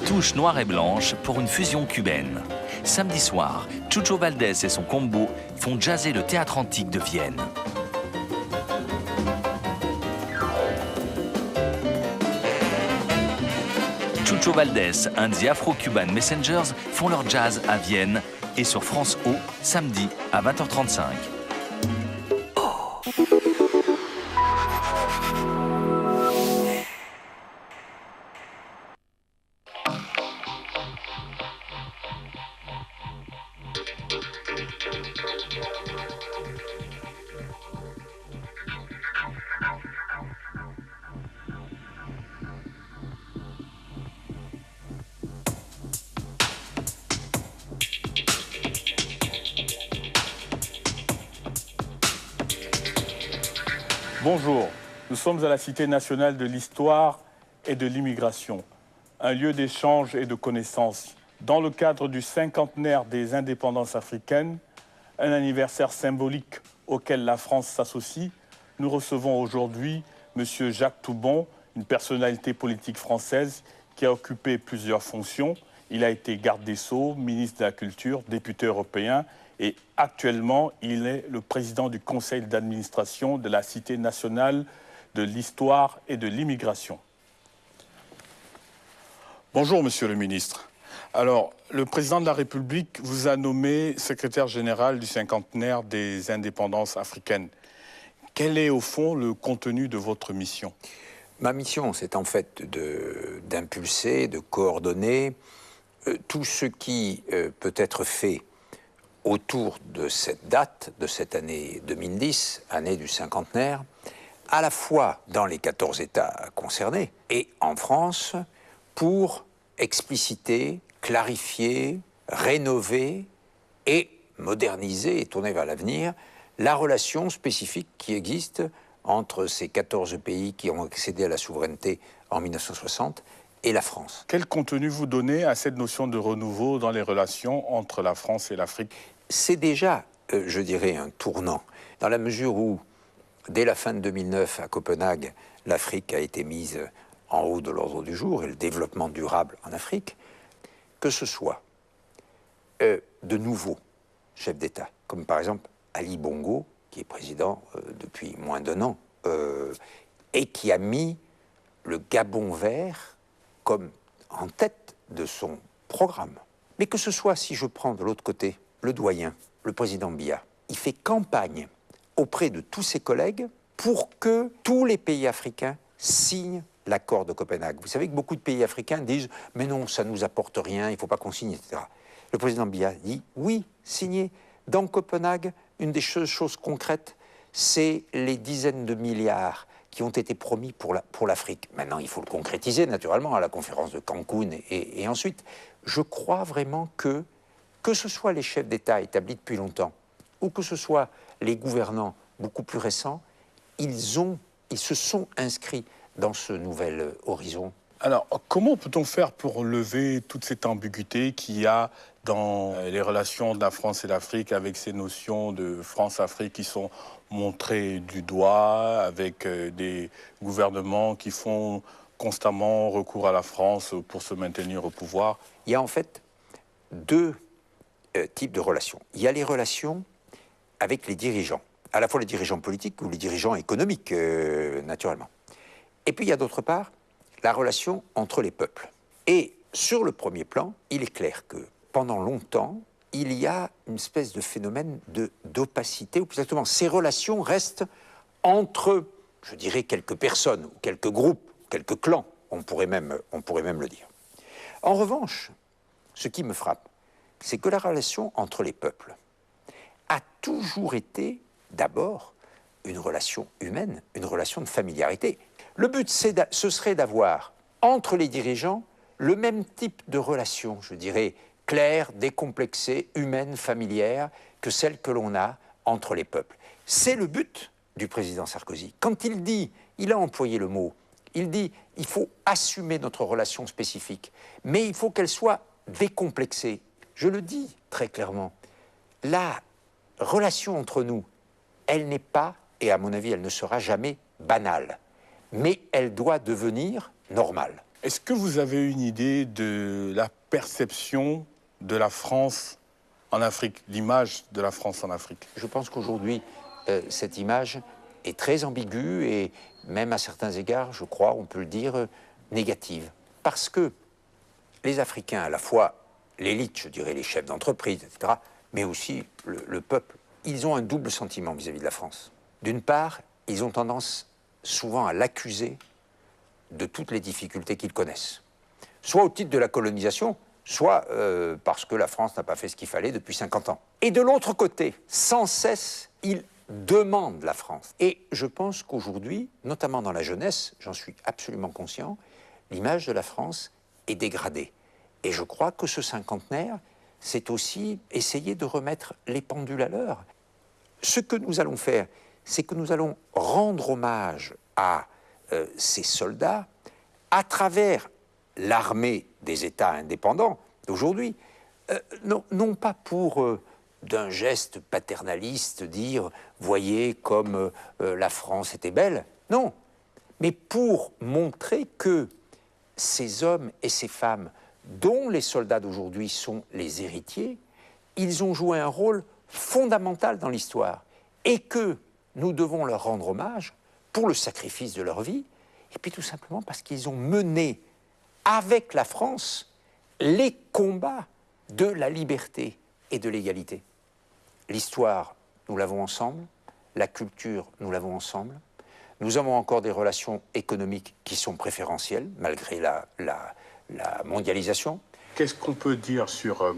touche noire et blanche pour une fusion cubaine. Samedi soir, Chucho Valdés et son combo font jazzer le théâtre antique de Vienne. Chucho Valdés and the Afro-Cuban Messengers font leur jazz à Vienne et sur France O, samedi à 20h35. Bonjour, nous sommes à la Cité nationale de l'histoire et de l'immigration, un lieu d'échange et de connaissances. Dans le cadre du cinquantenaire des indépendances africaines, un anniversaire symbolique auquel la France s'associe, nous recevons aujourd'hui M. Jacques Toubon, une personnalité politique française qui a occupé plusieurs fonctions. Il a été garde des Sceaux, ministre de la Culture, député européen et actuellement, il est le président du conseil d'administration de la Cité nationale de l'histoire et de l'immigration. Bonjour, monsieur le ministre. Alors, le président de la République vous a nommé secrétaire général du cinquantenaire des indépendances africaines. Quel est, au fond, le contenu de votre mission? Ma mission, c'est en fait d'impulser, de coordonner tout ce qui peut être fait autour de cette date, de cette année 2010, année du cinquantenaire, à la fois dans les 14 États concernés et en France, pour expliciter, clarifier, rénover et moderniser et tourner vers l'avenir la relation spécifique qui existe entre ces 14 pays qui ont accédé à la souveraineté en 1960 et la France. Quel contenu vous donnez à cette notion de renouveau dans les relations entre la France et l'Afrique? C'est déjà, je dirais, un tournant, dans la mesure où, dès la fin de 2009, à Copenhague, l'Afrique a été mise en haut de l'ordre du jour, et le développement durable en Afrique, que ce soit de nouveaux chefs d'État, comme par exemple Ali Bongo, qui est président depuis moins d'1 an, et qui a mis le Gabon vert comme en tête de son programme. Mais que ce soit, si je prends de l'autre côté, le doyen, le président Biya, il fait campagne auprès de tous ses collègues pour que tous les pays africains signent l'accord de Copenhague. Vous savez que beaucoup de pays africains disent « mais non, ça ne nous apporte rien, il ne faut pas qu'on signe, etc. » Le président Biya dit « oui, signez. Dans Copenhague, une des choses concrètes, c'est les dizaines de milliards qui ont été promis pour l'Afrique. Maintenant, il faut le concrétiser, naturellement, à la conférence de Cancun et ensuite. Je crois vraiment que ce soit les chefs d'État établis depuis longtemps, ou que ce soit les gouvernants beaucoup plus récents, ils se sont inscrits dans ce nouvel horizon. Alors, comment peut-on faire pour lever toute cette ambiguïté qu'il y a dans les relations de la France et l'Afrique avec ces notions de France-Afrique qui sont montrées du doigt, avec des gouvernements qui font constamment recours à la France pour se maintenir au pouvoir? Il y a en fait deux types de relations. Il y a les relations avec les dirigeants, à la fois les dirigeants politiques ou les dirigeants économiques, naturellement. Et puis il y a d'autre part la relation entre les peuples. Et sur le premier plan, il est clair que pendant longtemps, il y a une espèce de phénomène d'opacité, ou plus exactement, ces relations restent entre, je dirais, quelques personnes, ou quelques groupes, quelques clans, on pourrait même le dire. En revanche, ce qui me frappe, c'est que la relation entre les peuples a toujours été d'abord une relation humaine, une relation de familiarité. Le but, ce serait d'avoir entre les dirigeants le même type de relation, je dirais, claire, décomplexée, humaine, familière, que celle que l'on a entre les peuples. C'est le but du président Sarkozy. Quand il dit, il a employé le mot, il dit, il faut assumer notre relation spécifique, mais il faut qu'elle soit décomplexée. Je le dis très clairement, la relation entre nous, elle n'est pas, et à mon avis, elle ne sera jamais banale, mais elle doit devenir normale. Est-ce que vous avez une idée de la perception de la France en Afrique, l'image de la France en Afrique? Je pense qu'aujourd'hui, cette image est très ambiguë et même à certains égards, je crois, on peut le dire, négative. Parce que les Africains, à la fois l'élite, je dirais les chefs d'entreprise, etc., mais aussi le peuple, ils ont un double sentiment vis-à-vis de la France. D'une part, ils ont tendance souvent à l'accuser de toutes les difficultés qu'ils connaissent. Soit au titre de la colonisation, soit parce que la France n'a pas fait ce qu'il fallait depuis 50 ans. Et de l'autre côté, sans cesse, ils demandent la France. Et je pense qu'aujourd'hui, notamment dans la jeunesse, j'en suis absolument conscient, l'image de la France est dégradée. Et je crois que ce cinquantenaire, c'est aussi essayer de remettre les pendules à l'heure. Ce que nous allons faire, c'est que nous allons rendre hommage à ces soldats à travers l'armée des États indépendants d'aujourd'hui, non pas pour d'un geste paternaliste dire « voyez comme la France était belle », non, mais pour montrer que ces hommes et ces femmes dont les soldats d'aujourd'hui sont les héritiers, ils ont joué un rôle fondamental dans l'histoire et que nous devons leur rendre hommage pour le sacrifice de leur vie et puis tout simplement parce qu'ils ont mené avec la France les combats de la liberté et de l'égalité. L'histoire, nous l'avons ensemble, la culture, nous l'avons ensemble. Nous avons encore des relations économiques qui sont préférentielles, malgré la mondialisation. Qu'est-ce qu'on peut dire sur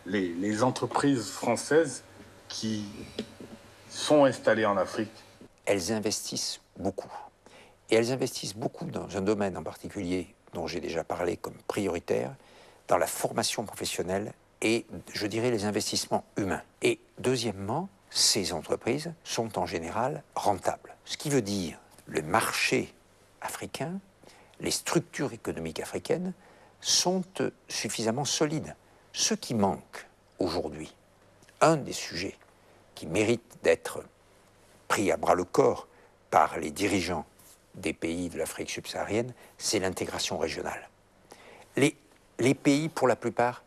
les entreprises françaises qui sont installées en Afrique? Elles investissent beaucoup. Et elles investissent beaucoup dans un domaine en particulier dont j'ai déjà parlé comme prioritaire, dans la formation professionnelle et, je dirais, les investissements humains. Et deuxièmement, ces entreprises sont en général rentables. Ce qui veut dire le marché africain, les structures économiques africaines sont suffisamment solides. Ce qui manque aujourd'hui, un des sujets qui mérite d'être pris à bras-le-corps par les dirigeants des pays de l'Afrique subsaharienne, c'est l'intégration régionale. Les pays, pour la plupart,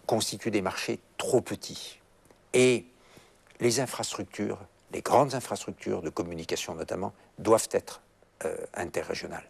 constituent des marchés trop petits. Et les infrastructures, les grandes infrastructures de communication notamment, doivent être interrégionales.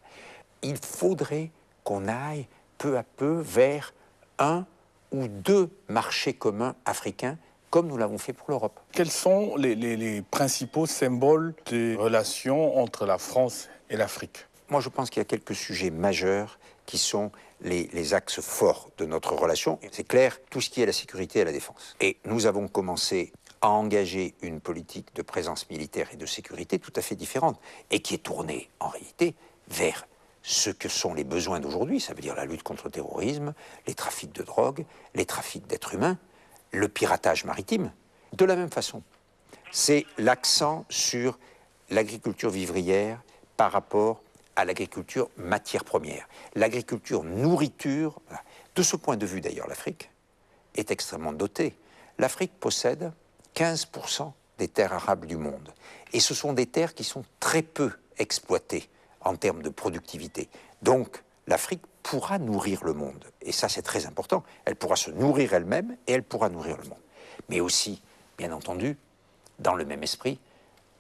Il faudrait qu'on aille peu à peu vers un ou deux marchés communs africains, comme nous l'avons fait pour l'Europe. Quels sont les principaux symboles des relations entre la France et l'Afrique? Moi, je pense qu'il y a quelques sujets majeurs qui sont les axes forts de notre relation. C'est clair, tout ce qui est la sécurité et la défense. Et nous avons commencé à engager une politique de présence militaire et de sécurité tout à fait différente et qui est tournée, en réalité, vers ce que sont les besoins d'aujourd'hui. Ça veut dire la lutte contre le terrorisme, les trafics de drogue, les trafics d'êtres humains, le piratage maritime. De la même façon, c'est l'accent sur l'agriculture vivrière par rapport à l'agriculture matière première. L'agriculture nourriture, de ce point de vue d'ailleurs, l'Afrique est extrêmement dotée. L'Afrique possède 15% des terres arables du monde. Et ce sont des terres qui sont très peu exploitées en termes de productivité. Donc, l'Afrique pourra nourrir le monde. Et ça, c'est très important. Elle pourra se nourrir elle-même et elle pourra nourrir le monde. Mais aussi, bien entendu, dans le même esprit,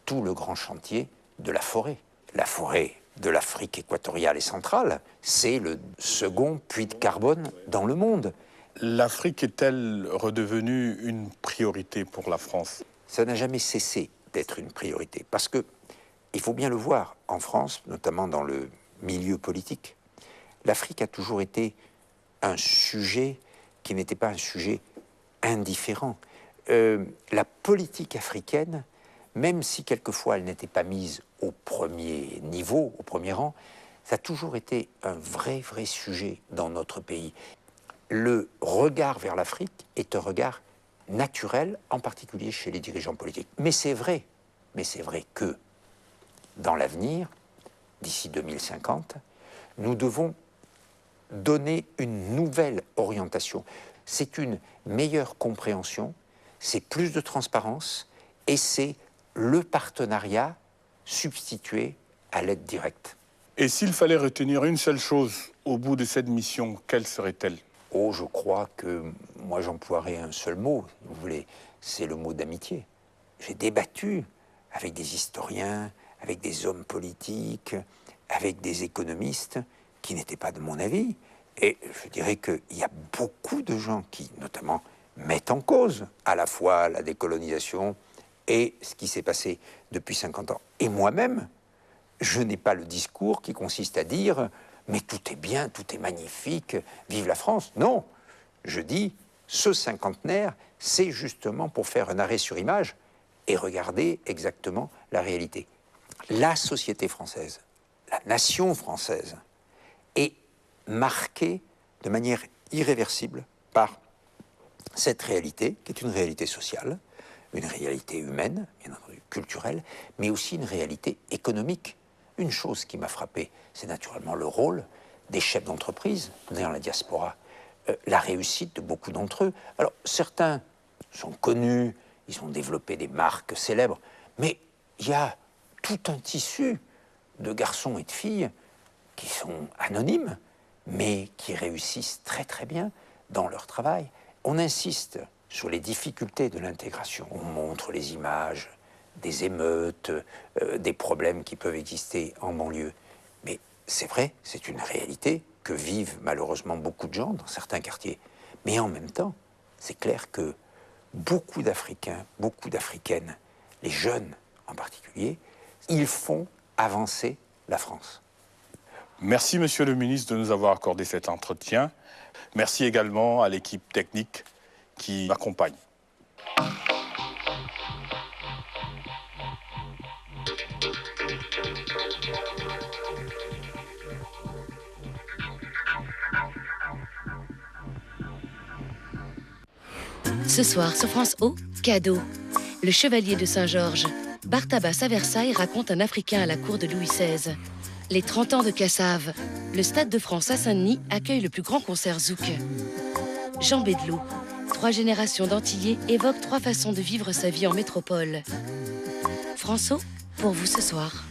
tout le grand chantier de la forêt. La forêt de l'Afrique équatoriale et centrale, c'est le second puits de carbone dans le monde. L'Afrique est-elle redevenue une priorité pour la France? Ça n'a jamais cessé d'être une priorité. Parce que, il faut bien le voir, en France, notamment dans le milieu politique, l'Afrique a toujours été un sujet qui n'était pas un sujet indifférent. La politique africaine, même si quelquefois elle n'était pas mise au premier niveau, au premier rang, ça a toujours été un vrai sujet dans notre pays. Le regard vers l'Afrique est un regard naturel, en particulier chez les dirigeants politiques. Mais c'est vrai que dans l'avenir, d'ici 2050, nous devons donner une nouvelle orientation. C'est une meilleure compréhension, c'est plus de transparence et c'est le partenariat substitué à l'aide directe. Et s'il fallait retenir une seule chose au bout de cette mission, quelle serait-elle? Oh, je crois que moi j'emploierais un seul mot, si vous voulez, c'est le mot d'amitié. J'ai débattu avec des historiens, avec des hommes politiques, avec des économistes qui n'étaient pas de mon avis. Et je dirais qu'il y a beaucoup de gens qui, notamment, mettent en cause à la fois la décolonisation et ce qui s'est passé depuis 50 ans. Et moi-même, je n'ai pas le discours qui consiste à dire « mais tout est bien, tout est magnifique, vive la France ». Non, je dis « ce cinquantenaire, c'est justement pour faire un arrêt sur image et regarder exactement la réalité ». La société française, la nation française, est marquée de manière irréversible par cette réalité, qui est une réalité sociale, une réalité humaine, bien entendu, culturelle, mais aussi une réalité économique. Une chose qui m'a frappé, c'est naturellement le rôle des chefs d'entreprise dans la diaspora, la réussite de beaucoup d'entre eux. Alors, certains sont connus, ils ont développé des marques célèbres, mais il y a tout un tissu de garçons et de filles qui sont anonymes, mais qui réussissent très très bien dans leur travail. On insiste sur les difficultés de l'intégration. On montre les images des émeutes, des problèmes qui peuvent exister en banlieue. Mais c'est vrai, c'est une réalité que vivent malheureusement beaucoup de gens dans certains quartiers. Mais en même temps, c'est clair que beaucoup d'Africains, beaucoup d'Africaines, les jeunes en particulier, ils font avancer la France. Merci, Monsieur le ministre, de nous avoir accordé cet entretien. Merci également à l'équipe technique qui m'accompagne. Ce soir, sur France O, cadeau. Le chevalier de Saint-Georges. Bartabas à Versailles raconte un Africain à la cour de Louis XVI. Les 30 ans de Cassave. Le Stade de France à Saint-Denis accueille le plus grand concert zouk. Jean Bédelot. 3 générations d'Antillais évoquent 3 façons de vivre sa vie en métropole. France O, pour vous ce soir.